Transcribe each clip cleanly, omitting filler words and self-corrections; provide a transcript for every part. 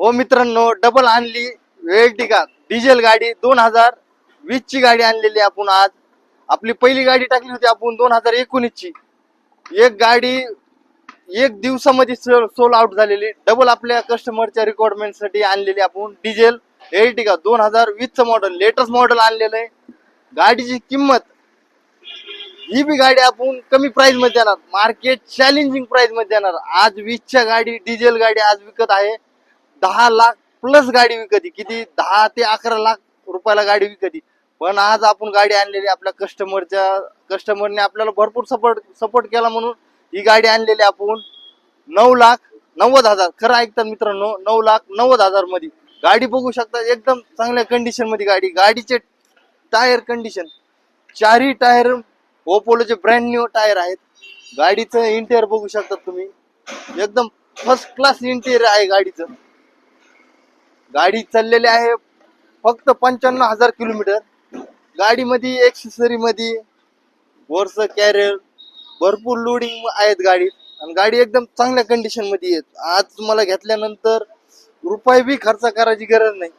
हो मित्रांनो, डबल आणली वेल्टिका डिझेल गाडी 2020 ची गाडी आणलेली आपण आज. आपली पहिली गाडी टाकली होती आपण 2019 ची. एक गाडी एक दिवसामध्ये सोल आउट झालेली. डबल आपल्या कस्टमरच्या रिक्वायरमेंट साठी आणलेली आपण डिझेल एर्टिगा 2020 चं मॉडेल, लेटेस्ट मॉडेल आणलेलं आहे. गाडीची किंमत ही बी गाडी आपण कमी प्राइस मध्ये देणार, मार्केट चॅलेंजिंग प्राइस मध्ये देणार. आज 20 च्या गाडी डिझेल गाडी आज विकत आहे 10 लाख प्लस गाडी विकती. किती 10 ते 11 लाख रुपयाला गाडी विकती. पण आज आपण गाडी आणलेली आपल्या कस्टमरने आपल्याला भरपूर सपोर्ट केला म्हणून ही गाडी आणलेली आपण 9,90,000. खरं ऐकतात मित्रांनो, 9,90,000 मध्ये गाडी बघू शकता. एकदम चांगल्या कंडिशन मध्ये गाडी. गाडीचे टायर कंडिशन, चारही टायर ओपोलोचे ब्रँड न्यू टायर आहेत. गाडीचं इंटेरियर बघू शकता तुम्ही, एकदम फर्स्ट क्लास इंटेरियर आहे गाडीचं. गाडी चाललेली आहे फक्त 55,000 किलोमीटर. गाडीमध्ये एक्सेसरी मध्ये वरच कॅरियर भरपूर लोडिंग आहेत गाडीत. आणि गाडी एकदम चांगल्या कंडिशन मध्ये आहे. आज तुम्हाला घेतल्यानंतर रुपये बी खर्च करायची गरज नाही.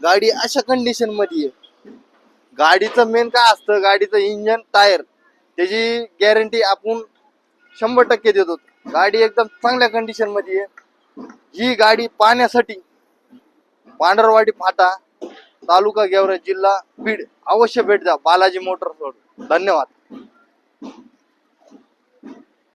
गाडी अशा कंडिशन मध्ये आहे. गाडीचं मेन काय असतं, गाडीचं इंजन टायर त्याची गॅरंटी आपण 100% देतो. गाडी एकदम चांगल्या कंडिशन मध्ये आहे. ही गाडी पाहण्यासाठी पांढरवाडी फाटा, तालुका गेवराई, जिल्हा बीड अवश्य भेट द्या बालाजी मोटर्स. धन्यवाद.